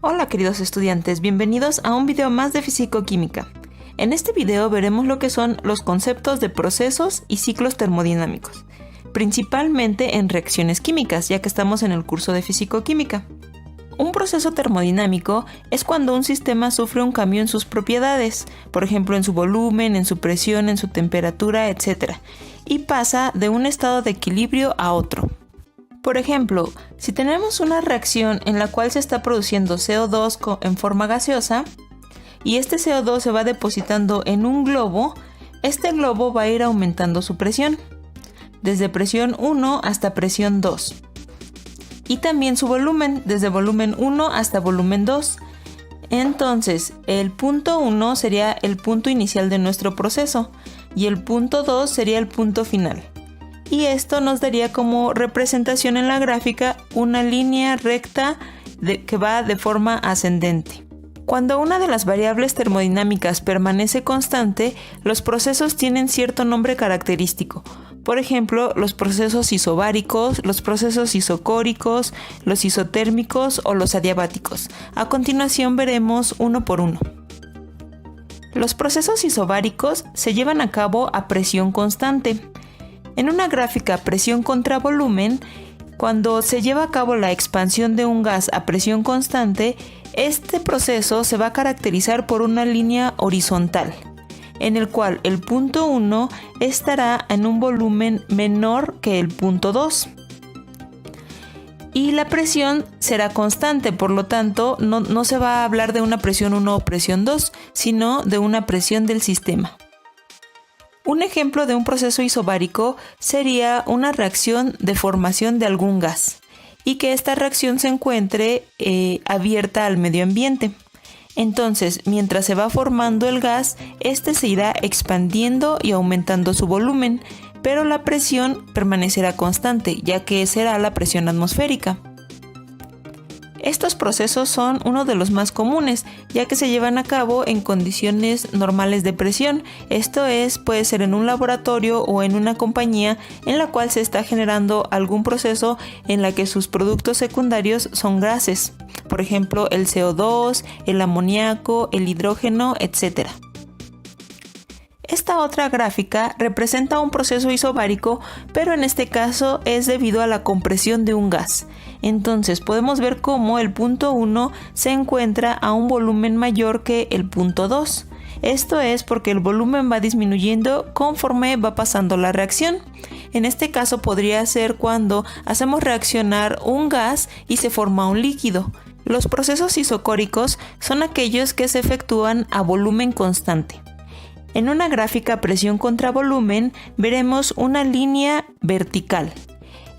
Hola queridos estudiantes, bienvenidos a un video más de Físico-Química. En este video veremos lo que son los conceptos de procesos y ciclos termodinámicos, principalmente en reacciones químicas, ya que estamos en el curso de Físico-Química. Un proceso termodinámico es cuando un sistema sufre un cambio en sus propiedades, por ejemplo en su volumen, en su presión, en su temperatura, etc., y pasa de un estado de equilibrio a otro. Por ejemplo, si tenemos una reacción en la cual se está produciendo CO2 en forma gaseosa y este CO2 se va depositando en un globo, este globo va a ir aumentando su presión, desde presión 1 hasta presión 2. Y también su volumen, desde volumen 1 hasta volumen 2. Entonces, el punto 1 sería el punto inicial de nuestro proceso y el punto 2 sería el punto final. Y esto nos daría como representación en la gráfica una línea recta que va de forma ascendente. Cuando una de las variables termodinámicas permanece constante, los procesos tienen cierto nombre característico. Por ejemplo, los procesos isobáricos, los procesos isocóricos, los isotérmicos o los adiabáticos. A continuación veremos uno por uno. Los procesos isobáricos se llevan a cabo a presión constante. En una gráfica presión contra volumen, cuando se lleva a cabo la expansión de un gas a presión constante, este proceso se va a caracterizar por una línea horizontal, en el cual el punto 1 estará en un volumen menor que el punto 2. Y la presión será constante, por lo tanto, no se va a hablar de una presión 1 o presión 2, sino de una presión del sistema. Un ejemplo de un proceso isobárico sería una reacción de formación de algún gas y que esta reacción se encuentre abierta al medio ambiente. Entonces, mientras se va formando el gas, este se irá expandiendo y aumentando su volumen, pero la presión permanecerá constante, ya que será la presión atmosférica. Estos procesos son uno de los más comunes, ya que se llevan a cabo en condiciones normales de presión. Esto es, puede ser en un laboratorio o en una compañía en la cual se está generando algún proceso en la que sus productos secundarios son gases. Por ejemplo, el CO2, el amoníaco, el hidrógeno, etc. Esta otra gráfica representa un proceso isobárico, pero en este caso es debido a la compresión de un gas. Entonces podemos ver cómo el punto 1 se encuentra a un volumen mayor que el punto 2. Esto es porque el volumen va disminuyendo conforme va pasando la reacción. En este caso podría ser cuando hacemos reaccionar un gas y se forma un líquido. Los procesos isocóricos son aquellos que se efectúan a volumen constante. En una gráfica presión contra volumen veremos una línea vertical.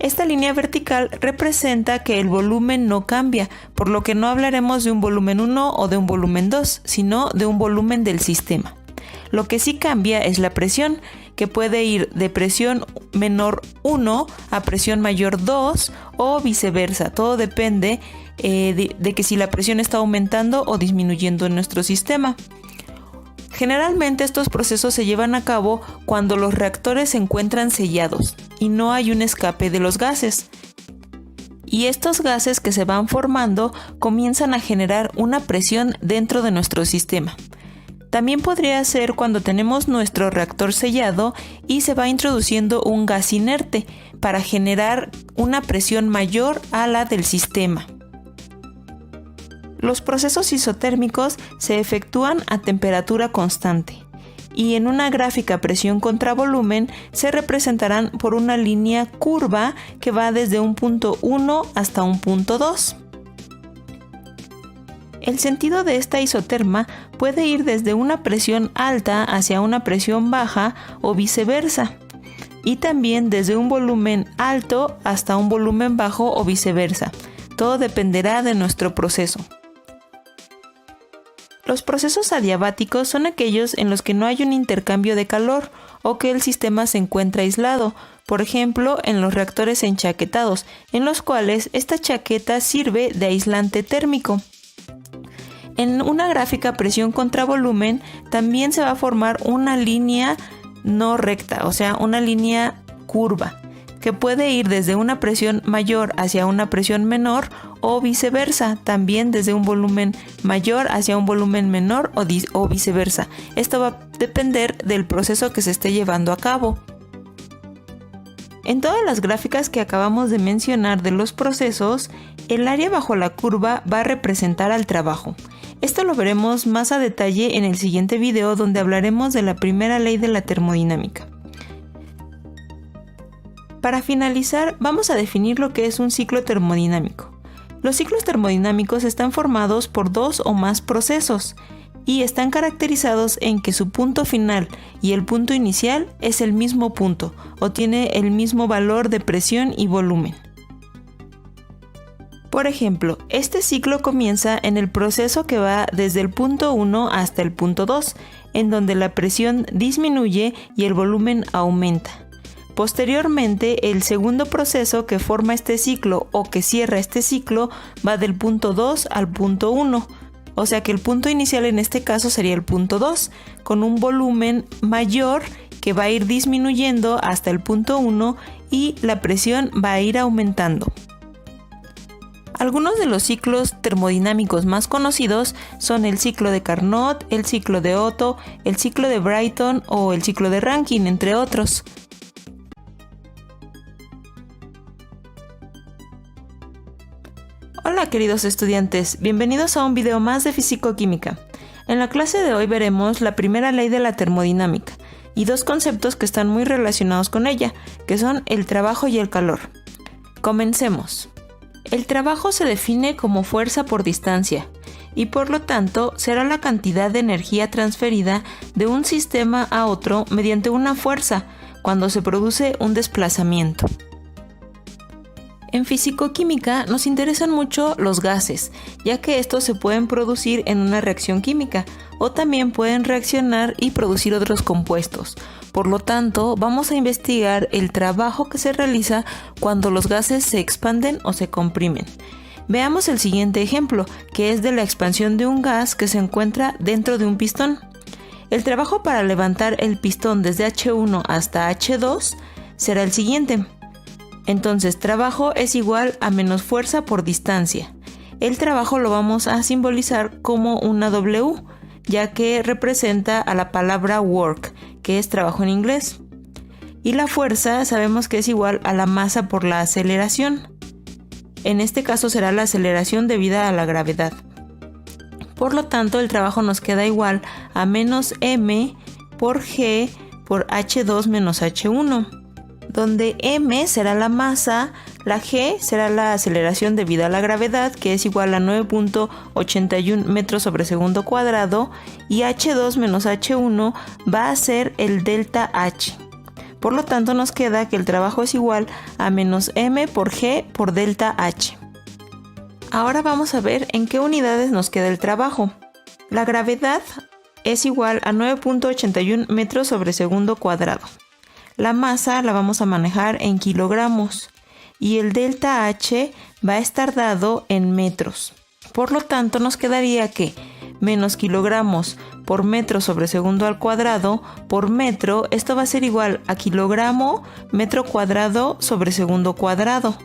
Esta línea vertical representa que el volumen no cambia, por lo que no hablaremos de un volumen 1 o de un volumen 2, sino de un volumen del sistema. Lo que sí cambia es la presión, que puede ir de presión menor 1 a presión mayor 2 o viceversa. Todo depende de que si la presión está aumentando o disminuyendo en nuestro sistema. Generalmente estos procesos se llevan a cabo cuando los reactores se encuentran sellados y no hay un escape de los gases. Y estos gases que se van formando comienzan a generar una presión dentro de nuestro sistema. También podría ser cuando tenemos nuestro reactor sellado y se va introduciendo un gas inerte para generar una presión mayor a la del sistema. Los procesos isotérmicos se efectúan a temperatura constante y en una gráfica presión contra volumen se representarán por una línea curva que va desde un punto 1 hasta un punto 2. El sentido de esta isoterma puede ir desde una presión alta hacia una presión baja o viceversa, y también desde un volumen alto hasta un volumen bajo o viceversa. Todo dependerá de nuestro proceso. Los procesos adiabáticos son aquellos en los que no hay un intercambio de calor o que el sistema se encuentra aislado, por ejemplo en los reactores enchaquetados, en los cuales esta chaqueta sirve de aislante térmico. En una gráfica presión contra volumen también se va a formar una línea no recta, o sea, una línea curva. que puede ir desde una presión mayor hacia una presión menor o viceversa, también desde un volumen mayor hacia un volumen menor o viceversa. Esto va a depender del proceso que se esté llevando a cabo. En todas las gráficas que acabamos de mencionar de los procesos, el área bajo la curva va a representar al trabajo. Esto lo veremos más a detalle en el siguiente video, donde hablaremos de la primera ley de la termodinámica. Para finalizar, vamos a definir lo que es un ciclo termodinámico. Los ciclos termodinámicos están formados por dos o más procesos y están caracterizados en que su punto final y el punto inicial es el mismo punto o tiene el mismo valor de presión y volumen. Por ejemplo, este ciclo comienza en el proceso que va desde el punto 1 hasta el punto 2, en donde la presión disminuye y el volumen aumenta. Posteriormente, el segundo proceso que forma este ciclo o que cierra este ciclo va del punto 2 al punto 1, o sea que el punto inicial en este caso sería el punto 2, con un volumen mayor que va a ir disminuyendo hasta el punto 1 y la presión va a ir aumentando. Algunos de los ciclos termodinámicos más conocidos son el ciclo de Carnot, el ciclo de Otto, el ciclo de Brayton o el ciclo de Rankine, entre otros. Hola queridos estudiantes, bienvenidos a un video más de Físico-Química. En la clase de hoy veremos la primera ley de la termodinámica y dos conceptos que están muy relacionados con ella, que son el trabajo y el calor. Comencemos. El trabajo se define como fuerza por distancia y por lo tanto será la cantidad de energía transferida de un sistema a otro mediante una fuerza cuando se produce un desplazamiento. En fisicoquímica nos interesan mucho los gases, ya que estos se pueden producir en una reacción química o también pueden reaccionar y producir otros compuestos. Por lo tanto, vamos a investigar el trabajo que se realiza cuando los gases se expanden o se comprimen. Veamos el siguiente ejemplo, que es de la expansión de un gas que se encuentra dentro de un pistón. El trabajo para levantar el pistón desde H1 hasta H2 será el siguiente. Entonces, trabajo es igual a menos fuerza por distancia. El trabajo lo vamos a simbolizar como una W, ya que representa a la palabra work, que es trabajo en inglés. Y la fuerza sabemos que es igual a la masa por la aceleración. En este caso será la aceleración debida a la gravedad. Por lo tanto, el trabajo nos queda igual a menos m por g por h2 menos h1. Donde m será la masa, la g será la aceleración debida a la gravedad, que es igual a 9.81 metros sobre segundo cuadrado, y h2 menos h1 va a ser el delta h. Por lo tanto, nos queda que el trabajo es igual a menos m por g por delta h. Ahora vamos a ver en qué unidades nos queda el trabajo. La gravedad es igual a 9.81 metros sobre segundo cuadrado. La masa la vamos a manejar en kilogramos y el delta H va a estar dado en metros. Por lo tanto, nos quedaría que menos kilogramos por metro sobre segundo al cuadrado por metro, esto va a ser igual a kilogramo metro cuadrado sobre segundo cuadrado.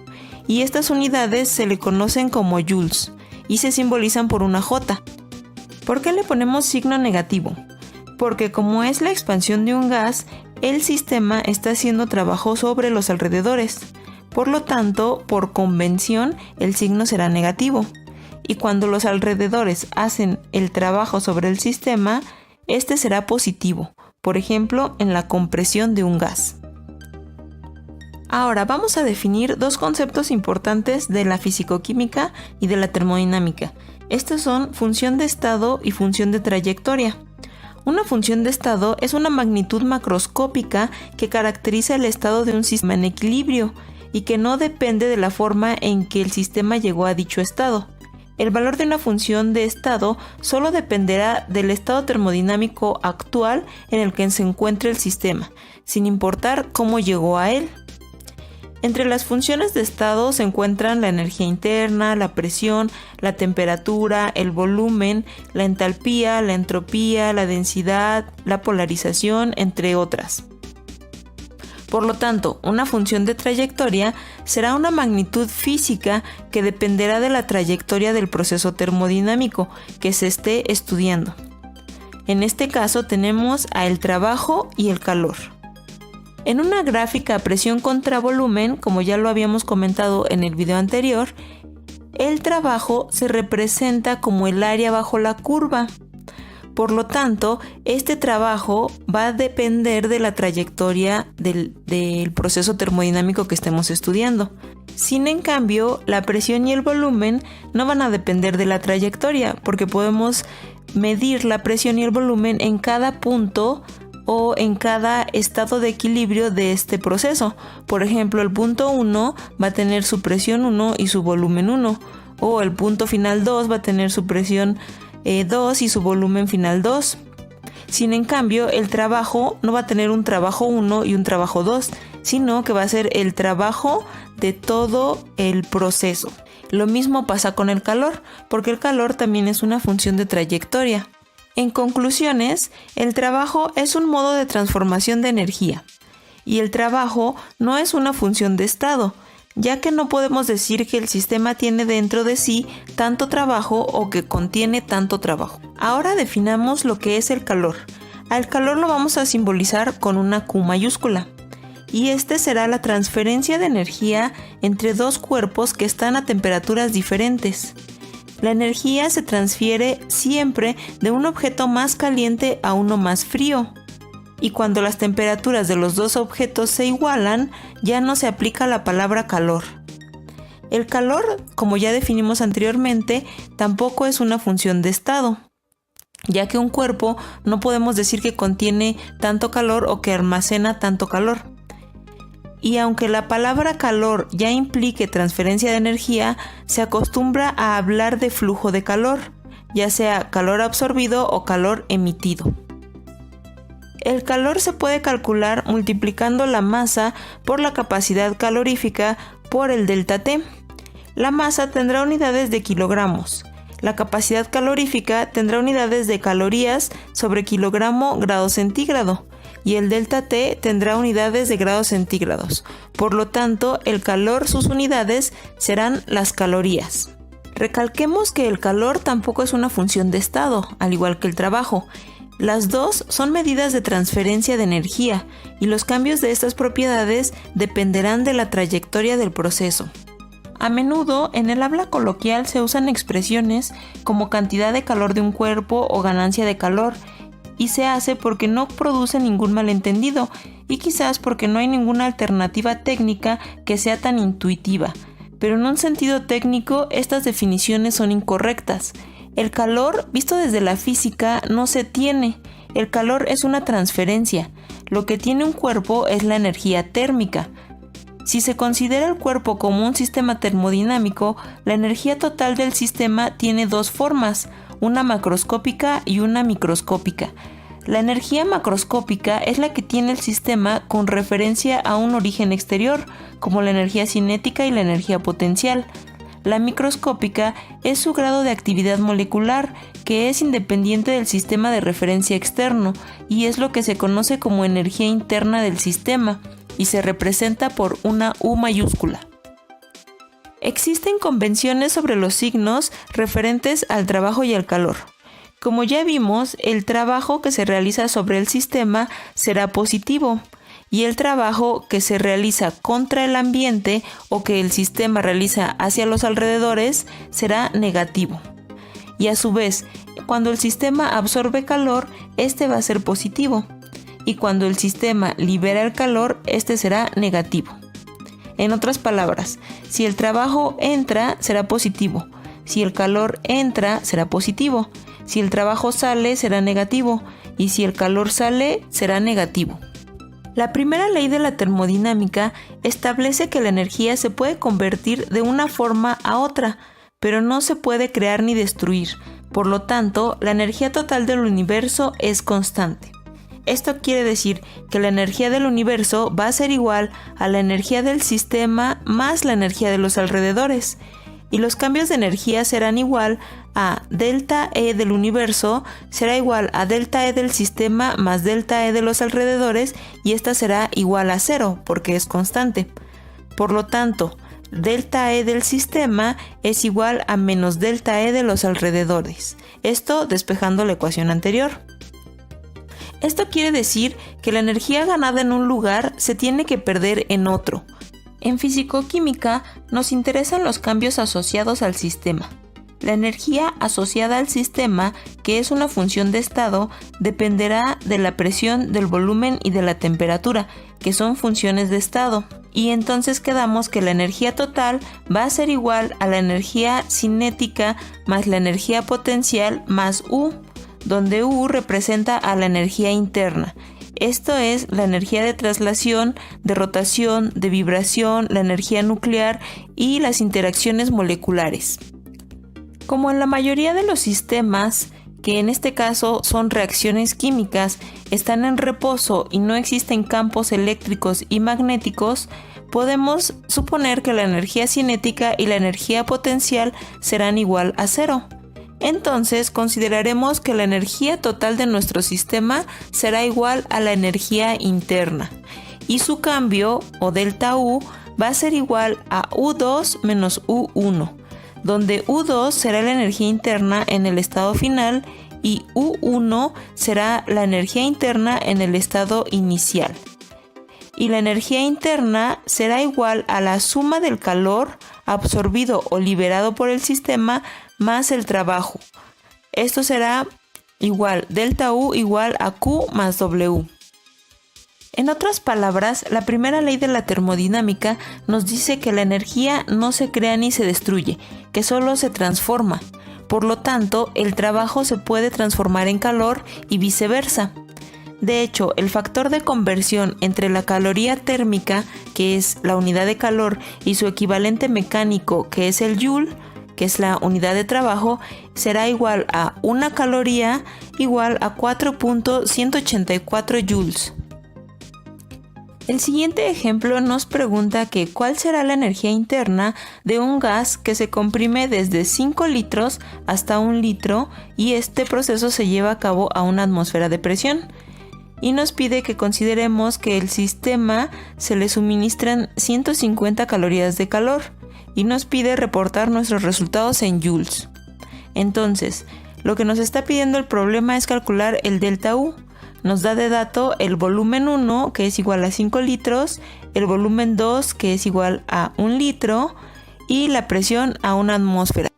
Y estas unidades se le conocen como joules y se simbolizan por una J. ¿Por qué le ponemos signo negativo? Porque como es la expansión de un gas, el sistema está haciendo trabajo sobre los alrededores. Por lo tanto, por convención, el signo será negativo. Y cuando los alrededores hacen el trabajo sobre el sistema, este será positivo. Por ejemplo, en la compresión de un gas. Ahora vamos a definir dos conceptos importantes de la fisicoquímica y de la termodinámica. Estos son función de estado y función de trayectoria. Una función de estado es una magnitud macroscópica que caracteriza el estado de un sistema en equilibrio y que no depende de la forma en que el sistema llegó a dicho estado. El valor de una función de estado solo dependerá del estado termodinámico actual en el que se encuentre el sistema, sin importar cómo llegó a él. Entre las funciones de estado se encuentran la energía interna, la presión, la temperatura, el volumen, la entalpía, la entropía, la densidad, la polarización, entre otras. Por lo tanto, una función de trayectoria será una magnitud física que dependerá de la trayectoria del proceso termodinámico que se esté estudiando. En este caso tenemos a el trabajo y el calor. En una gráfica presión contra volumen, como ya lo habíamos comentado en el video anterior, el trabajo se representa como el área bajo la curva. Por lo tanto, este trabajo va a depender de la trayectoria del proceso termodinámico que estemos estudiando. Sin en cambio, la presión y el volumen no van a depender de la trayectoria, porque podemos medir la presión y el volumen en cada punto o en cada estado de equilibrio de este proceso. Por ejemplo, el punto 1 va a tener su presión 1 y su volumen 1, o el punto final 2 va a tener su presión 2 y su volumen final 2. Sin en cambio, el trabajo no va a tener un trabajo 1 y un trabajo 2, sino que va a ser el trabajo de todo el proceso. Lo mismo pasa con el calor, porque el calor también es una función de trayectoria. En conclusiones, el trabajo es un modo de transformación de energía, y el trabajo no es una función de estado, ya que no podemos decir que el sistema tiene dentro de sí tanto trabajo o que contiene tanto trabajo. Ahora definamos lo que es el calor. Al calor lo vamos a simbolizar con una Q mayúscula. Y este será la transferencia de energía entre dos cuerpos que están a temperaturas diferentes. La energía se transfiere siempre de un objeto más caliente a uno más frío. Y cuando las temperaturas de los dos objetos se igualan, ya no se aplica la palabra calor. El calor, como ya definimos anteriormente, tampoco es una función de estado, ya que un cuerpo no podemos decir que contiene tanto calor o que almacena tanto calor. Y aunque la palabra calor ya implique transferencia de energía, se acostumbra a hablar de flujo de calor, ya sea calor absorbido o calor emitido. El calor se puede calcular multiplicando la masa por la capacidad calorífica por el delta T. La masa tendrá unidades de kilogramos. La capacidad calorífica tendrá unidades de calorías sobre kilogramo grado centígrado. Y el delta T tendrá unidades de grados centígrados. Por lo tanto, el calor, sus unidades serán las calorías. Recalquemos que el calor tampoco es una función de estado, al igual que el trabajo. Las dos son medidas de transferencia de energía y los cambios de estas propiedades dependerán de la trayectoria del proceso. A menudo en el habla coloquial se usan expresiones como cantidad de calor de un cuerpo o ganancia de calor, y se hace porque no produce ningún malentendido y quizás porque no hay ninguna alternativa técnica que sea tan intuitiva, pero en un sentido técnico estas definiciones son incorrectas. El calor, visto desde la física, no se tiene. El calor es una transferencia. Lo que tiene un cuerpo es la energía térmica. Si se considera el cuerpo como un sistema termodinámico, la energía total del sistema tiene dos formas, una macroscópica y una microscópica. La energía macroscópica es la que tiene el sistema con referencia a un origen exterior, como la energía cinética y la energía potencial. La microscópica es su grado de actividad molecular, que es independiente del sistema de referencia externo, y es lo que se conoce como energía interna del sistema, y se representa por una U mayúscula. Existen convenciones sobre los signos referentes al trabajo y al calor. Como ya vimos, el trabajo que se realiza sobre el sistema será positivo, y el trabajo que se realiza contra el ambiente o que el sistema realiza hacia los alrededores será negativo. Y a su vez, cuando el sistema absorbe calor, este va a ser positivo, y cuando el sistema libera el calor, este será negativo. En otras palabras, si el trabajo entra, será positivo. Si el calor entra, será positivo. Si el trabajo sale, será negativo. Y si el calor sale, será negativo. La primera ley de la termodinámica establece que la energía se puede convertir de una forma a otra, pero no se puede crear ni destruir. Por lo tanto, la energía total del universo es constante. Esto quiere decir que la energía del universo va a ser igual a la energía del sistema más la energía de los alrededores. y los cambios de energía serán igual a delta E del universo será igual a delta E del sistema más delta E de los alrededores, y esta será igual a 0 porque es constante. Por lo tanto, delta E del sistema es igual a menos delta E de los alrededores. Esto despejando la ecuación anterior. Esto quiere decir que la energía ganada en un lugar se tiene que perder en otro. En fisicoquímica nos interesan los cambios asociados al sistema. La energía asociada al sistema, que es una función de estado, dependerá de la presión, del volumen y de la temperatura, que son funciones de estado. Y entonces quedamos que la energía total va a ser igual a la energía cinética más la energía potencial más U, donde U representa a la energía interna. Esto es la energía de traslación, de rotación, de vibración, la energía nuclear y las interacciones moleculares. Como en la mayoría de los sistemas, que en este caso son reacciones químicas, están en reposo y no existen campos eléctricos y magnéticos, podemos suponer que la energía cinética y la energía potencial serán igual a 0. Entonces consideraremos que la energía total de nuestro sistema será igual a la energía interna, y su cambio, o delta U, va a ser igual a U2 menos U1, donde U2 será la energía interna en el estado final y U1 será la energía interna en el estado inicial. Y la energía interna será igual a la suma del calor absorbido o liberado por el sistema más el trabajo. Esto será igual delta U igual a Q más W. En otras palabras, la primera ley de la termodinámica nos dice que la energía no se crea ni se destruye, que solo se transforma. Por lo tanto, el trabajo se puede transformar en calor y viceversa. De hecho, el factor de conversión entre la caloría térmica, que es la unidad de calor, y su equivalente mecánico, que es el joule, que es la unidad de trabajo, será igual a una caloría igual a 4.184 joules. El siguiente ejemplo nos pregunta que ¿cuál será la energía interna de un gas que se comprime desde 5 litros hasta 1 litro y este proceso se lleva a cabo a una atmósfera de presión? Y nos pide que consideremos que el sistema se le suministran 150 calorías de calor y nos pide reportar nuestros resultados en joules. Entonces, lo que nos está pidiendo el problema es calcular el delta U. Nos da de dato el volumen 1, que es igual a 5 litros, el volumen 2, que es igual a 1 litro, y la presión a una atmósfera.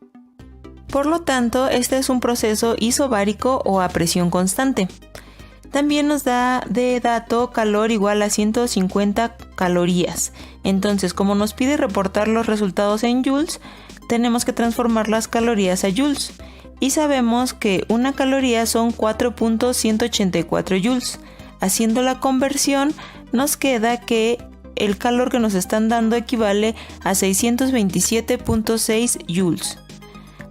Por lo tanto, este es un proceso isobárico o a presión constante. También nos da de dato calor igual a 150 calorías. Entonces, como nos pide reportar los resultados en joules, tenemos que transformar las calorías a joules. Y sabemos que una caloría son 4.184 joules. Haciendo la conversión, nos queda que el calor que nos están dando equivale a 627.6 joules.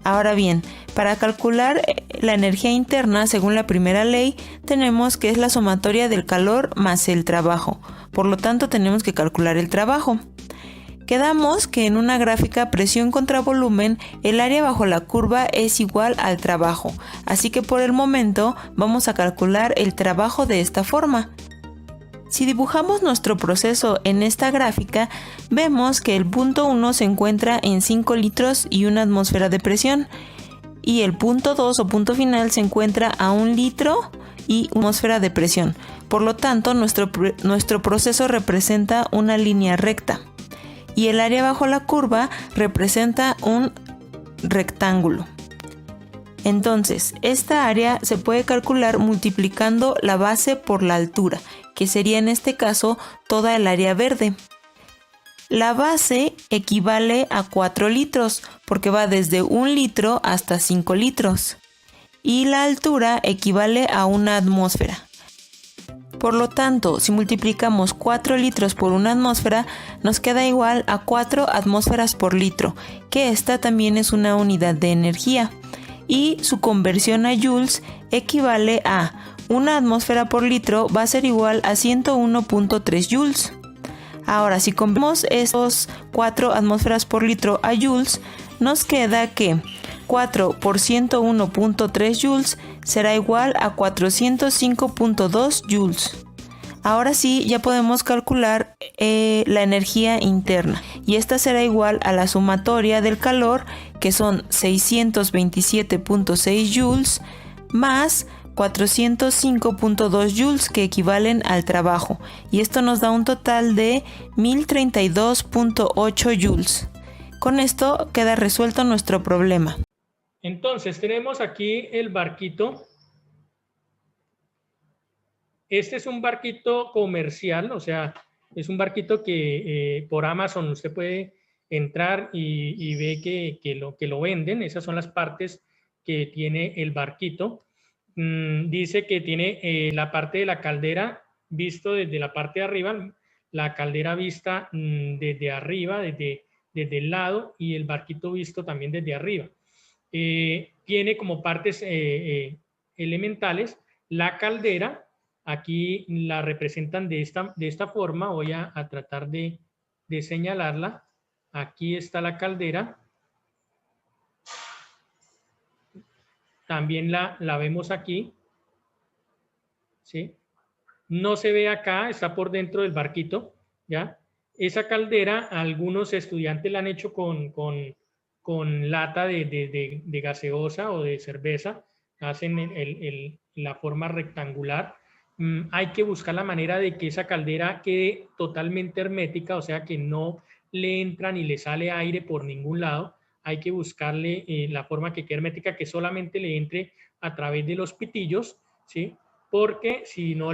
Ahora bien, para calcular la energía interna, según la primera ley, tenemos que es la sumatoria del calor más el trabajo. Por lo tanto, tenemos que calcular el trabajo. Quedamos que en una gráfica presión contra volumen, el área bajo la curva es igual al trabajo. Así que por el momento vamos a calcular el trabajo de esta forma. Si dibujamos nuestro proceso en esta gráfica, vemos que el punto 1 se encuentra en 5 litros y una atmósfera de presión, y el punto 2 o punto final se encuentra a 1 litro y una atmósfera de presión. Por lo tanto, nuestro proceso representa una línea recta, y el área bajo la curva representa un rectángulo. Entonces, esta área se puede calcular multiplicando la base por la altura, que sería en este caso toda el área verde. La base equivale a 4 litros, porque va desde 1 litro hasta 5 litros. Y la altura equivale a una atmósfera. Por lo tanto, si multiplicamos 4 litros por una atmósfera, nos queda igual a 4 atmósferas por litro, que esta también es una unidad de energía. Y su conversión a joules equivale a una atmósfera por litro va a ser igual a 101.3 joules. Ahora, si convertimos esos 4 atmósferas por litro a joules, nos queda que 4 por 101.3 joules será igual a 405.2 joules. Ahora sí, ya podemos calcular la energía interna, y esta será igual a la sumatoria del calor, que son 627.6 joules más 405.2 joules, que equivalen al trabajo, y esto nos da un total de 1032.8 joules. Con esto queda resuelto nuestro problema. Entonces tenemos aquí el barquito. Este es un barquito comercial, o sea, es un barquito que por Amazon usted puede entrar y ve que lo venden. Esas son las partes que tiene el barquito. Dice que tiene la parte de la caldera visto desde la parte de arriba, la caldera vista desde arriba, desde el lado, y el barquito visto también desde arriba. Tiene como partes elementales la caldera. Aquí la representan de esta forma. Voy a tratar de señalarla. Aquí está la caldera. También la vemos aquí. ¿Sí? No se ve acá, está por dentro del barquito. ¿Ya? Esa caldera, algunos estudiantes la han hecho con lata de gaseosa o de cerveza. Hacen la forma rectangular. Hay que buscar la manera de que esa caldera quede totalmente hermética, o sea que no le entra ni le sale aire por ningún lado. Hay que buscarle la forma que quede hermética, que solamente le entre a través de los pitillos, ¿sí? Porque si no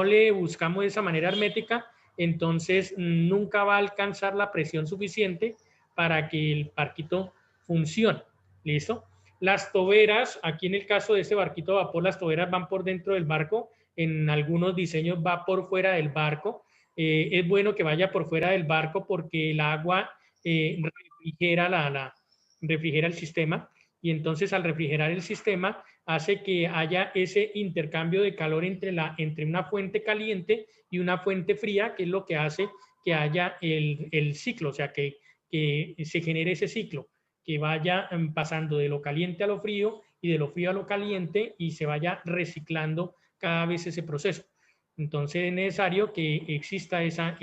le buscamos de esa manera hermética, entonces nunca va a alcanzar la presión suficiente para que el barquito funcione. ¿Listo? Las toberas, aquí en el caso de este barquito de vapor, las toberas van por dentro del barco. En algunos diseños va por fuera del barco. Es bueno que vaya por fuera del barco porque el agua refrigera, refrigera el sistema, y entonces al refrigerar el sistema hace que haya ese intercambio de calor entre una fuente caliente y una fuente fría, que es lo que hace que haya el ciclo, o sea, que se genere ese ciclo, que vaya pasando de lo caliente a lo frío y de lo frío a lo caliente, y se vaya reciclando cada vez ese proceso. Entonces es necesario que exista esa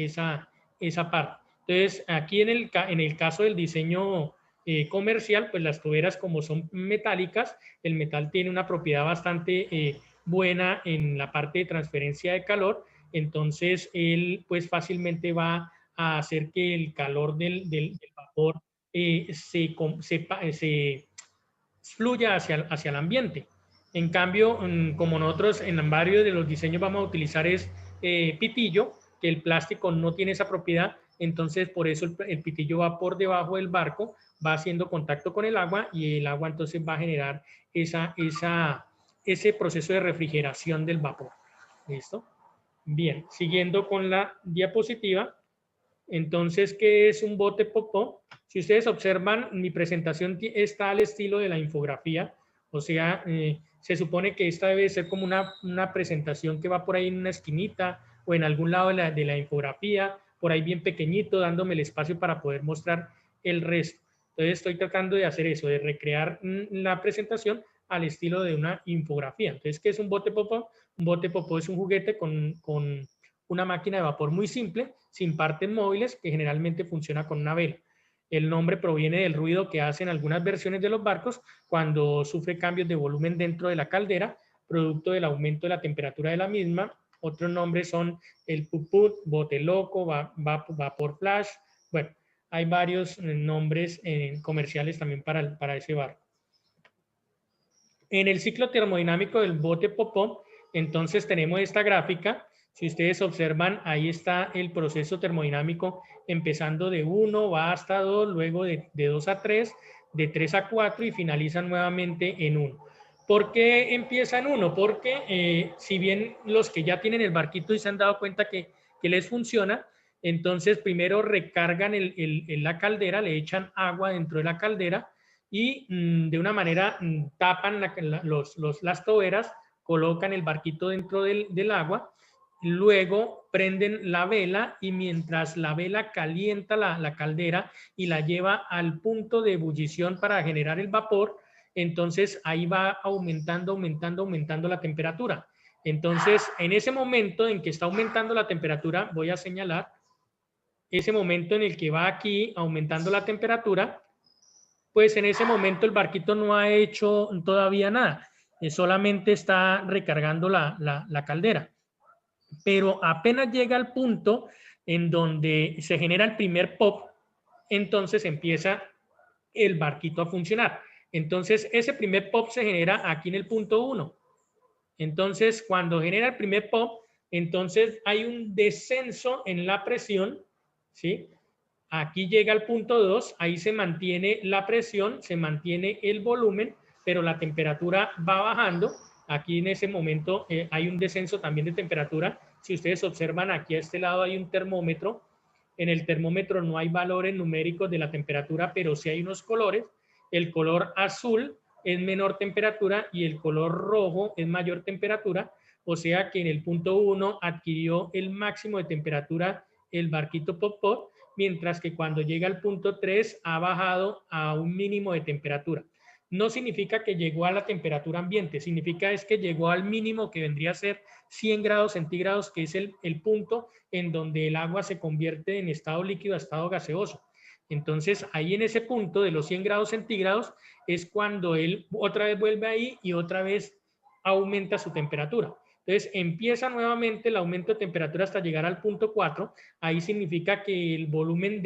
parte. Entonces aquí en el caso del diseño comercial, pues las tuberas, como son metálicas, el metal tiene una propiedad bastante buena en la parte de transferencia de calor. Entonces él pues fácilmente va a hacer que el calor del vapor se fluya hacia el ambiente. En cambio, como nosotros en varios de los diseños vamos a utilizar es pitillo, que el plástico no tiene esa propiedad, entonces por eso el pitillo va por debajo del barco, va haciendo contacto con el agua, y el agua entonces va a generar ese proceso de refrigeración del vapor. ¿Listo? Bien, siguiendo con la diapositiva. Entonces, ¿qué es un bote popó? Si ustedes observan, mi presentación está al estilo de la infografía, o sea, se supone que esta debe ser como una presentación que va por ahí en una esquinita o en algún lado de la infografía, por ahí bien pequeñito, dándome el espacio para poder mostrar el resto. Entonces, estoy tratando de hacer eso, de recrear la presentación al estilo de una infografía. Entonces, ¿qué es un bote popó? Un bote popó es un juguete con una máquina de vapor muy simple, sin partes móviles, que generalmente funciona con una vela. El nombre proviene del ruido que hacen algunas versiones de los barcos cuando sufre cambios de volumen dentro de la caldera, producto del aumento de la temperatura de la misma. Otros nombres son el puput, bote loco, vapor flash. Bueno, hay varios nombres comerciales también para ese barco. En el ciclo termodinámico del bote popó, entonces tenemos esta gráfica. Si ustedes observan, ahí está el proceso termodinámico empezando de 1, va hasta 2, luego de 2 a 3, de 3 a 4 y finaliza nuevamente en 1. ¿Por qué empieza en 1? Porque si bien los que ya tienen el barquito y se han dado cuenta que les funciona, entonces primero recargan la caldera, le echan agua dentro de la caldera y de una manera tapan las toberas, colocan el barquito dentro del agua, luego prenden la vela y mientras la vela calienta la caldera y la lleva al punto de ebullición para generar el vapor, entonces ahí va aumentando la temperatura. Entonces, en ese momento en que está aumentando la temperatura, voy a señalar ese momento en el que va aquí aumentando la temperatura, pues en ese momento el barquito no ha hecho todavía nada, solamente está recargando la caldera. Pero apenas llega al punto en donde se genera el primer pop, entonces empieza el barquito a funcionar. Entonces, ese primer pop se genera aquí en el punto 1. Entonces, cuando genera el primer pop, entonces hay un descenso en la presión, ¿sí? Aquí llega al punto 2, ahí se mantiene la presión, se mantiene el volumen, pero la temperatura va bajando. Aquí en ese momento hay un descenso también de temperatura. Si ustedes observan, aquí a este lado hay un termómetro. En el termómetro no hay valores numéricos de la temperatura, pero sí hay unos colores. El color azul es menor temperatura y el color rojo es mayor temperatura. O sea que en el punto 1 adquirió el máximo de temperatura el barquito Pop-Pop, mientras que cuando llega al punto 3 ha bajado a un mínimo de temperatura. No significa que llegó a la temperatura ambiente, significa es que llegó al mínimo que vendría a ser 100 grados centígrados, que es el punto en donde el agua se convierte en estado líquido a estado gaseoso. Entonces, ahí en ese punto de los 100 grados centígrados es cuando él otra vez vuelve ahí y otra vez aumenta su temperatura. Entonces, empieza nuevamente el aumento de temperatura hasta llegar al punto 4. Ahí significa que el volumen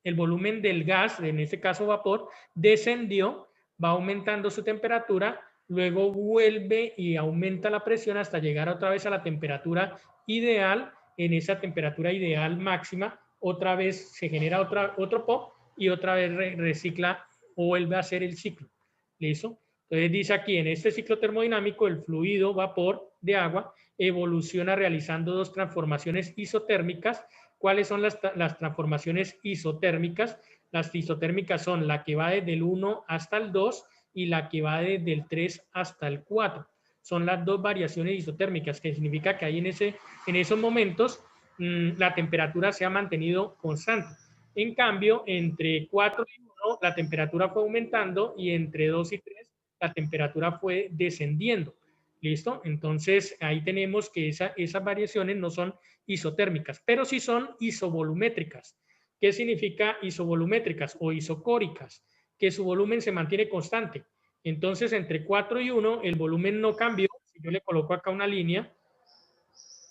el volumen del gas, en este caso vapor, descendió, va aumentando su temperatura, luego vuelve y aumenta la presión hasta llegar otra vez a la temperatura ideal. En esa temperatura ideal máxima, otra vez se genera otro pop y otra vez recicla o vuelve a hacer el ciclo. ¿Listo? Entonces dice aquí, en este ciclo termodinámico, el fluido vapor de agua evoluciona realizando dos transformaciones isotérmicas. ¿Cuáles son las transformaciones isotérmicas? Las isotérmicas son la que va desde el 1 hasta el 2 y la que va desde el 3 hasta el 4. Son las dos variaciones isotérmicas, que significa que ahí en esos momentos la temperatura se ha mantenido constante. En cambio, entre 4 y 1 la temperatura fue aumentando y entre 2 y 3 la temperatura fue descendiendo. ¿Listo? Entonces, ahí tenemos que esas variaciones no son isotérmicas, pero sí son isovolumétricas. ¿Qué significa isovolumétricas o isocóricas? Que su volumen se mantiene constante. Entonces, entre 4 y 1, el volumen no cambió. Si yo le coloco acá una línea,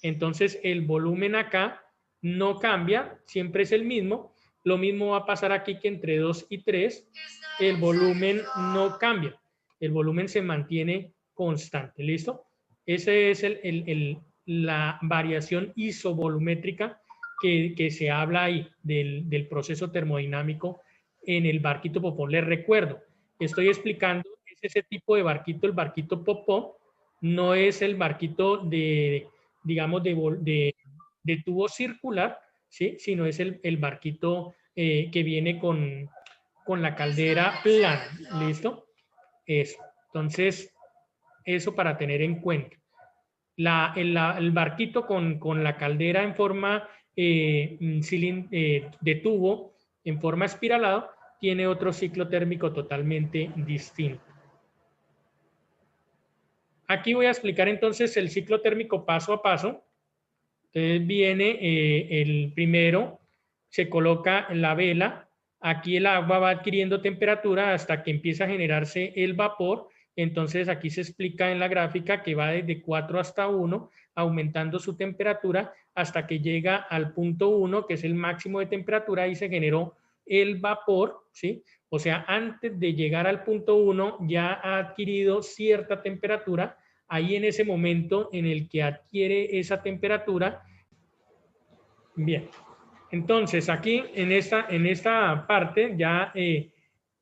entonces el volumen acá no cambia, siempre es el mismo. Lo mismo va a pasar aquí que entre 2 y 3, el volumen no cambia. El volumen se mantiene constante. ¿Listo? Esa es la variación isovolumétrica que se habla ahí del proceso termodinámico en el barquito Pop-Pop. Les recuerdo, estoy explicando, es ese tipo de barquito, el barquito Pop-Pop, no es el barquito digamos, de tubo circular, ¿sí? Sino es el barquito que viene con la caldera plana. ¿Listo? Eso. Entonces, eso para tener en cuenta. El barquito con la caldera en forma de tubo, en forma espiralado, tiene otro ciclo térmico totalmente distinto. Aquí voy a explicar entonces el ciclo térmico paso a paso. Entonces viene el primero, se coloca la vela, aquí el agua va adquiriendo temperatura hasta que empieza a generarse el vapor. Entonces aquí se explica en la gráfica que va desde 4 hasta 1, aumentando su temperatura hasta que llega al punto 1, que es el máximo de temperatura, y se generó el vapor, ¿sí? O sea, antes de llegar al punto 1 ya ha adquirido cierta temperatura. Ahí en ese momento en el que adquiere esa temperatura. Bien, entonces aquí en esta parte ya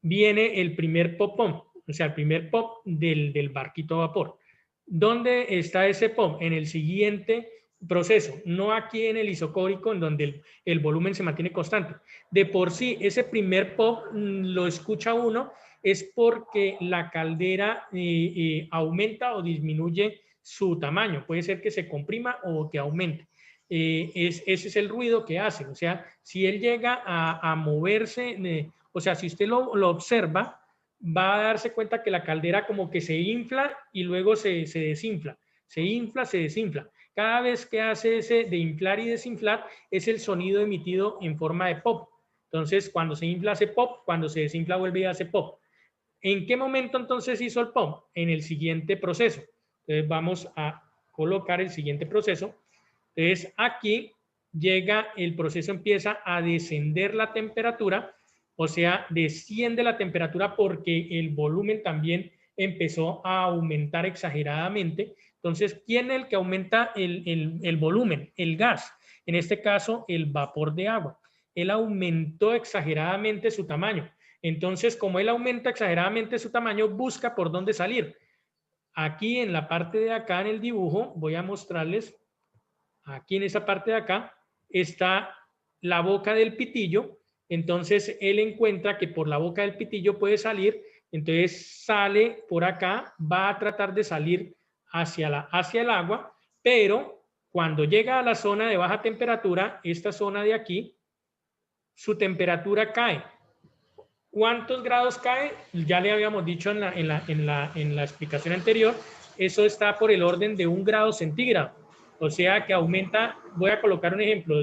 viene el primer popón, o sea, el primer pop del barquito a vapor. ¿Dónde está ese pop? En el siguiente proceso, no aquí en el isocórico, en donde el volumen se mantiene constante. De por sí, ese primer pop lo escucha uno, es porque la caldera aumenta o disminuye su tamaño. Puede ser que se comprima o que aumente. Ese es el ruido que hace. O sea, si él llega a moverse, o sea, si usted lo observa, va a darse cuenta que la caldera como que se infla y luego se desinfla. Se infla, se desinfla. Cada vez que hace ese de inflar y desinflar, es el sonido emitido en forma de pop. Entonces, cuando se infla hace pop, cuando se desinfla vuelve y hace pop. ¿En qué momento entonces hizo el pop? En el siguiente proceso. Entonces, vamos a colocar el siguiente proceso. Entonces, aquí llega, el proceso empieza a descender la temperatura, o sea, desciende la temperatura porque el volumen también empezó a aumentar exageradamente. Entonces, ¿quién es el que aumenta el volumen? El gas. En este caso, el vapor de agua. Él aumentó exageradamente su tamaño. Entonces, como él aumenta exageradamente su tamaño, busca por dónde salir. Aquí en la parte de acá en el dibujo, voy a mostrarles. Aquí en esa parte de acá está la boca del pitillo. Entonces él encuentra que por la boca del pitillo puede salir. Entonces sale por acá, va a tratar de salir hacia el agua, pero cuando llega a la zona de baja temperatura, esta zona de aquí, su temperatura cae. ¿Cuántos grados cae? Ya le habíamos dicho en la explicación anterior, eso está por el orden de 1 grado centígrado. O sea que aumenta, voy a colocar un ejemplo,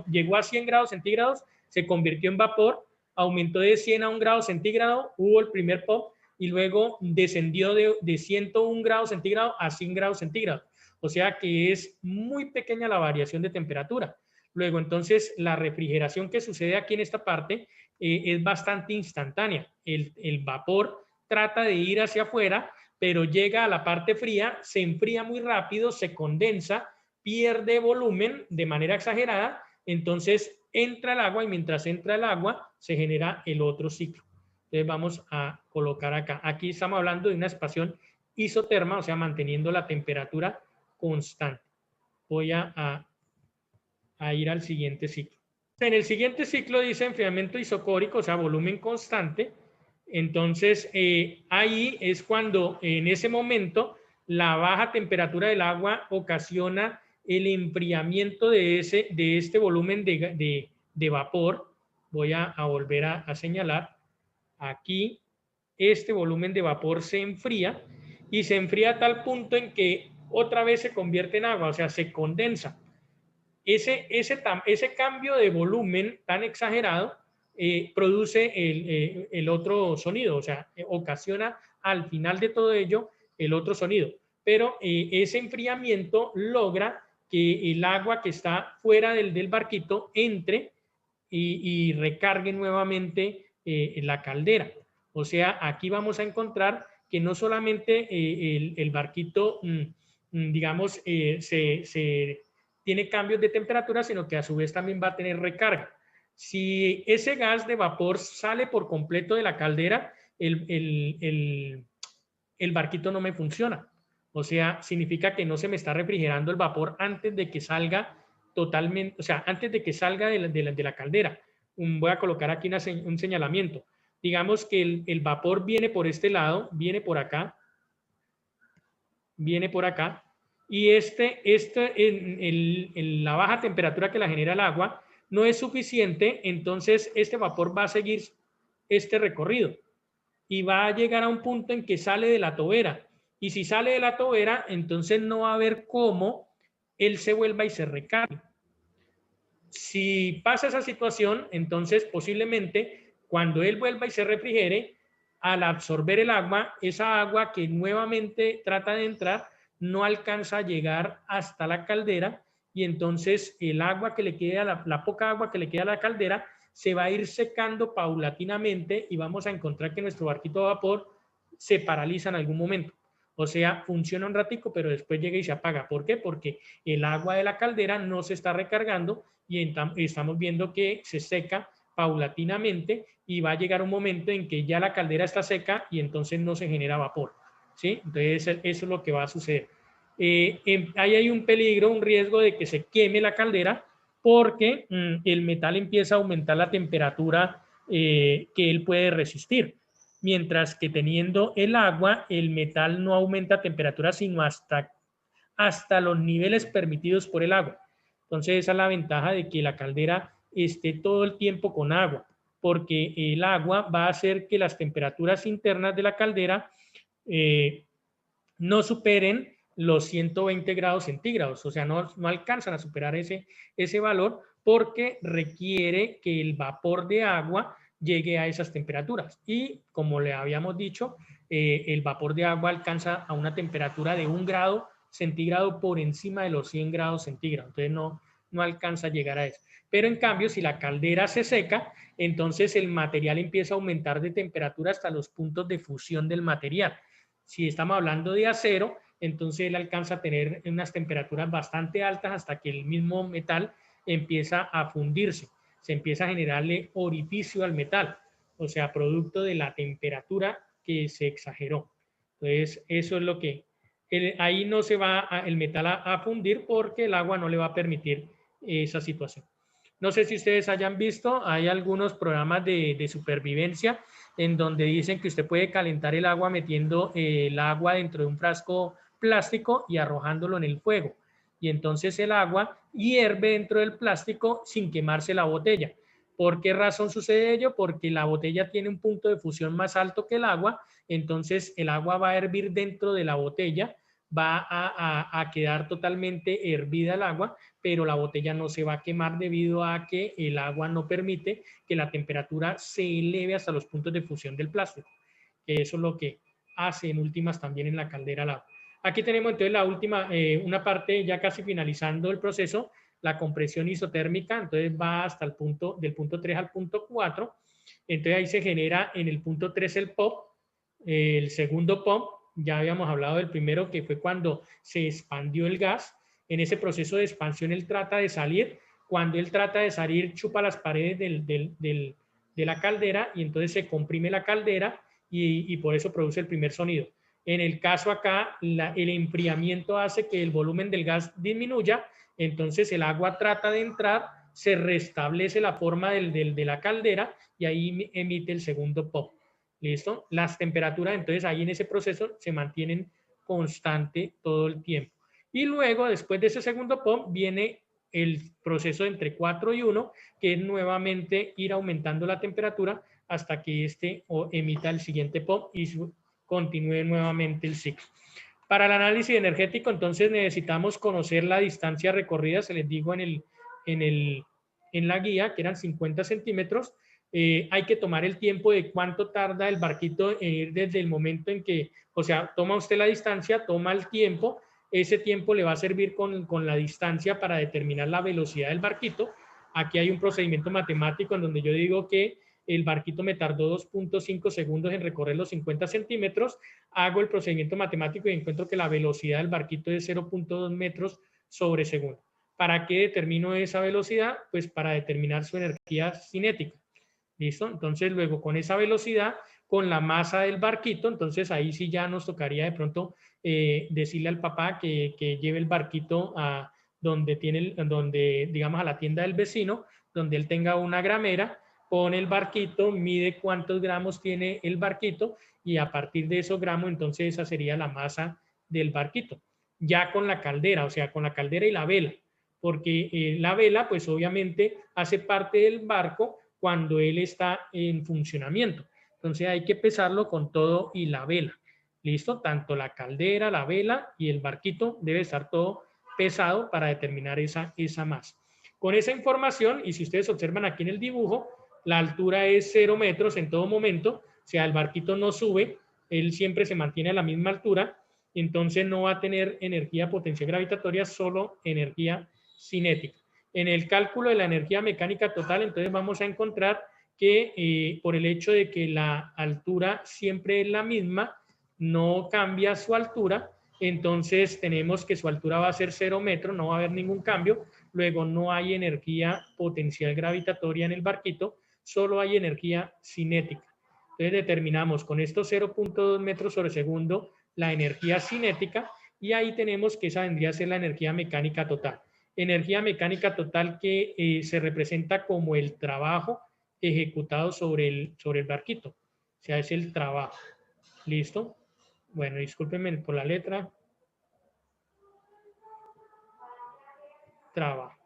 llegó a 100 grados centígrados, se convirtió en vapor, aumentó de 100 a 1 grado centígrado, hubo el primer pop y luego descendió de 101 grados centígrados a 100 grados centígrados. O sea que es muy pequeña la variación de temperatura. Luego entonces la refrigeración que sucede aquí en esta parte es bastante instantánea. El vapor trata de ir hacia afuera, pero llega a la parte fría, se enfría muy rápido, se condensa, pierde volumen de manera exagerada, entonces entra el agua y mientras entra el agua se genera el otro ciclo. Entonces vamos a colocar acá. Aquí estamos hablando de una expansión isoterma, o sea, manteniendo la temperatura constante. Voy a ir al siguiente ciclo. En el siguiente ciclo dice enfriamiento isocórico, o sea, volumen constante. Entonces, ahí es cuando en ese momento la baja temperatura del agua ocasiona el enfriamiento de este volumen de vapor. Voy a volver a señalar. Aquí, este volumen de vapor se enfría y se enfría a tal punto en que otra vez se convierte en agua, o sea, se condensa. Ese cambio de volumen tan exagerado produce el otro sonido, o sea, ocasiona al final de todo ello el otro sonido. Pero ese enfriamiento logra que el agua que está fuera del barquito entre y recargue nuevamente la caldera. O sea, aquí vamos a encontrar que no solamente el barquito, digamos, se tiene cambios de temperatura, sino que a su vez también va a tener recarga. Si ese gas de vapor sale por completo de la caldera, el barquito no me funciona. O sea, significa que no se me está refrigerando el vapor antes de que salga totalmente, o sea, antes de que salga de la caldera. Voy a colocar aquí un señalamiento. Digamos que el vapor viene por este lado, viene por acá, y la baja temperatura que la genera el agua no es suficiente, entonces este vapor va a seguir este recorrido y va a llegar a un punto en que sale de la tobera. Y si sale de la tobera, entonces no va a haber cómo él se vuelva y se recargue. Si pasa esa situación, entonces posiblemente cuando él vuelva y se refrigere, al absorber el agua, esa agua que nuevamente trata de entrar, no alcanza a llegar hasta la caldera y entonces el agua que le queda, la poca agua que le queda a la caldera, se va a ir secando paulatinamente y vamos a encontrar que nuestro barquito de vapor se paraliza en algún momento. O sea, funciona un ratico, pero después llega y se apaga. ¿Por qué? Porque el agua de la caldera no se está recargando y estamos viendo que se seca paulatinamente y va a llegar un momento en que ya la caldera está seca y entonces no se genera vapor. ¿Sí? Entonces eso es lo que va a suceder. Ahí hay un peligro, un riesgo de que se queme la caldera porque el metal empieza a aumentar la temperatura que él puede resistir. Mientras que teniendo el agua, el metal no aumenta temperatura sino hasta hasta los niveles permitidos por el agua. Entonces esa es la ventaja de que la caldera esté todo el tiempo con agua, porque el agua va a hacer que las temperaturas internas de la caldera no superen los 120 grados centígrados, o sea, no alcanzan a superar ese valor porque requiere que el vapor de agua llegue a esas temperaturas. Y como le habíamos dicho, el vapor de agua alcanza a una temperatura de 1 grado centígrado por encima de los 100 grados centígrados. Entonces no alcanza a llegar a eso. Pero en cambio, si la caldera se seca, entonces el material empieza a aumentar de temperatura hasta los puntos de fusión del material. Si estamos hablando de acero, entonces él alcanza a tener unas temperaturas bastante altas hasta que el mismo metal empieza a fundirse, se empieza a generarle orificio al metal, o sea, producto de la temperatura que se exageró. Entonces, eso es lo que, ahí no se va el metal a fundir porque el agua no le va a permitir esa situación. No sé si ustedes hayan visto, hay algunos programas de supervivencia en donde dicen que usted puede calentar el agua metiendo el agua dentro de un frasco plástico y arrojándolo en el fuego. Y entonces el agua hierve dentro del plástico sin quemarse la botella. ¿Por qué razón sucede ello? Porque la botella tiene un punto de fusión más alto que el agua, entonces el agua va a hervir dentro de la botella, va a quedar totalmente hervida el agua, pero la botella no se va a quemar debido a que el agua no permite que la temperatura se eleve hasta los puntos de fusión del plástico. Eso es lo que hace en últimas también en la caldera al agua. Aquí tenemos entonces la última, una parte ya casi finalizando el proceso, la compresión isotérmica, entonces va hasta el punto, del punto 3 al punto 4, entonces ahí se genera en el punto 3 el pop, el segundo pop, ya habíamos hablado del primero que fue cuando se expandió el gas, en ese proceso de expansión él trata de salir, cuando él trata de salir chupa las paredes de la caldera y entonces se comprime la caldera y por eso produce el primer sonido. En el caso acá, el enfriamiento hace que el volumen del gas disminuya, entonces el agua trata de entrar, se restablece la forma de la caldera y ahí emite el segundo pop. ¿Listo? Las temperaturas entonces ahí en ese proceso se mantienen constante todo el tiempo. Y luego, después de ese segundo pop, viene el proceso entre 4 y 1, que es nuevamente ir aumentando la temperatura hasta que este emita el siguiente pop y continúe nuevamente el ciclo. Para el análisis energético, entonces necesitamos conocer la distancia recorrida, se les digo en la guía, que eran 50 centímetros. Hay que tomar el tiempo de cuánto tarda el barquito en ir desde el momento en que, o sea, toma usted la distancia, toma el tiempo, ese tiempo le va a servir con la distancia para determinar la velocidad del barquito. Aquí hay un procedimiento matemático en donde yo digo que el barquito me tardó 2.5 segundos en recorrer los 50 centímetros, hago el procedimiento matemático y encuentro que la velocidad del barquito es 0.2 metros sobre segundo. ¿Para qué determino esa velocidad? Pues para determinar su energía cinética. ¿Listo? Entonces luego con esa velocidad, con la masa del barquito, entonces ahí sí ya nos tocaría de pronto decirle al papá que lleve el barquito a donde digamos a la tienda del vecino, donde él tenga una gramera, pone el barquito, mide cuántos gramos tiene el barquito y a partir de esos gramos entonces esa sería la masa del barquito. Ya con la caldera, o sea, con la caldera y la vela, porque la vela pues obviamente hace parte del barco cuando él está en funcionamiento. Entonces hay que pesarlo con todo y la vela. ¿Listo? Tanto la caldera, la vela y el barquito debe estar todo pesado para determinar esa masa. Con esa información, y si ustedes observan aquí en el dibujo, la altura es 0 metros en todo momento, o sea, el barquito no sube, él siempre se mantiene a la misma altura, entonces no va a tener energía potencial gravitatoria, solo energía cinética. En el cálculo de la energía mecánica total, entonces vamos a encontrar que por el hecho de que la altura siempre es la misma, no cambia su altura, entonces tenemos que su altura va a ser 0 metros, no va a haber ningún cambio, luego no hay energía potencial gravitatoria en el barquito, solo hay energía cinética. Entonces determinamos con estos 0.2 metros sobre segundo la energía cinética y ahí tenemos que esa vendría a ser la energía mecánica total. Energía mecánica total que se representa como el trabajo ejecutado sobre el barquito. O sea, es el trabajo. ¿Listo? Bueno, discúlpenme por la letra. trabajo.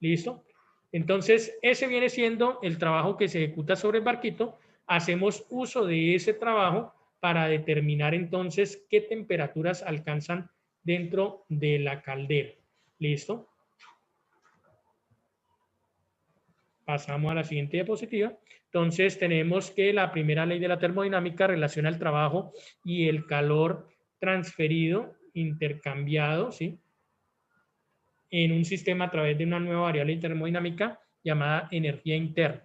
¿Listo? Entonces, ese viene siendo el trabajo que se ejecuta sobre el barquito. Hacemos uso de ese trabajo para determinar entonces qué temperaturas alcanzan dentro de la caldera. ¿Listo? Pasamos a la siguiente diapositiva. Entonces tenemos que la primera ley de la termodinámica relaciona el trabajo y el calor transferido, intercambiado, ¿sí?, en un sistema a través de una nueva variable termodinámica llamada energía interna.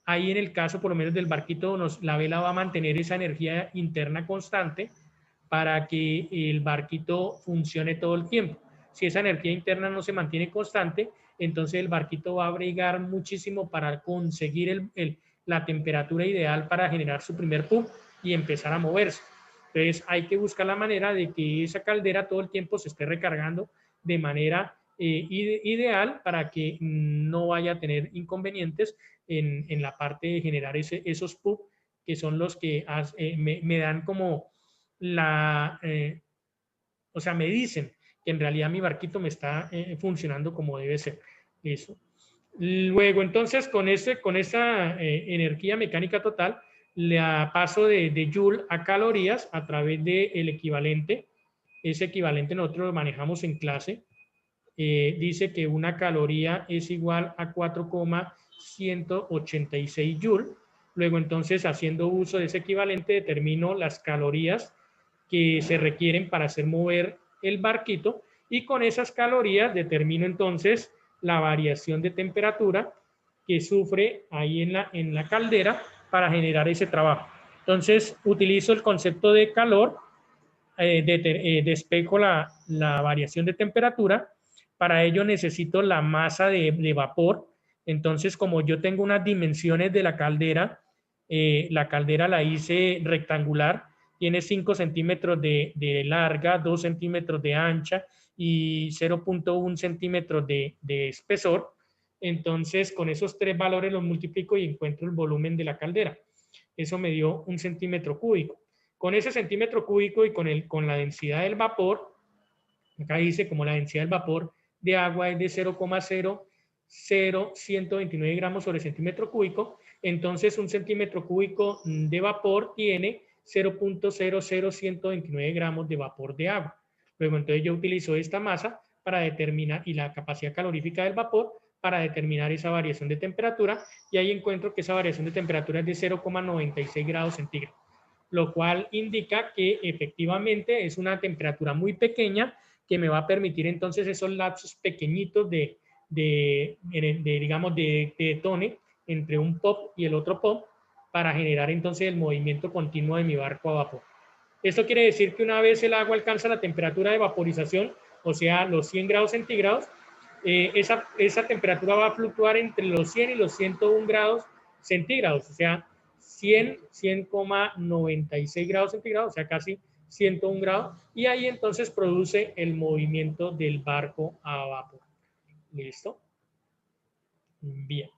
Ahí en el caso, por lo menos del barquito, la vela va a mantener esa energía interna constante para que el barquito funcione todo el tiempo. Si esa energía interna no se mantiene constante, entonces el barquito va a brigar muchísimo para conseguir la temperatura ideal para generar su primer pump y empezar a moverse. Entonces hay que buscar la manera de que esa caldera todo el tiempo se esté recargando de manera ideal para que no vaya a tener inconvenientes en la parte de generar esos pump, que son los que me dan como o sea, me dicen que en realidad mi barquito me está funcionando como debe ser. Eso. Luego, entonces, con esa energía mecánica total, la paso de Joule a calorías a través del equivalente. Ese equivalente nosotros lo manejamos en clase. Dice que una caloría es igual a 4,186 Joule. Luego, entonces, haciendo uso de ese equivalente, determino las calorías que se requieren para hacer mover el barquito, y con esas calorías determino entonces la variación de temperatura que sufre ahí en la caldera para generar ese trabajo. Entonces utilizo el concepto de calor, despejo la variación de temperatura. Para ello necesito la masa de vapor. Entonces, como yo tengo unas dimensiones de la caldera la hice rectangular, tiene 5 centímetros de larga, 2 centímetros de ancha y 0.1 centímetros de espesor. Entonces, con esos tres valores los multiplico y encuentro el volumen de la caldera. Eso me dio 1 centímetro cúbico. Con ese centímetro cúbico y con la densidad del vapor, acá dice como la densidad del vapor de agua es de 0,00129 gramos sobre centímetro cúbico, entonces 1 centímetro cúbico de vapor tiene 0,00129 gramos de vapor de agua. Luego, entonces yo utilizo esta masa para determinar, y la capacidad calorífica del vapor, para determinar esa variación de temperatura, y ahí encuentro que esa variación de temperatura es de 0,96 grados centígrados, lo cual indica que efectivamente es una temperatura muy pequeña que me va a permitir entonces esos lapsos pequeñitos digamos, de tone entre un pop y el otro pop, para generar entonces el movimiento continuo de mi barco a vapor. Esto quiere decir que una vez el agua alcanza la temperatura de vaporización, o sea, los 100 grados centígrados, esa temperatura va a fluctuar entre los 100 y los 101 grados centígrados, o sea, 100,96 grados centígrados, o sea, casi 101 grados, y ahí entonces produce el movimiento del barco a vapor. ¿Listo? Bien.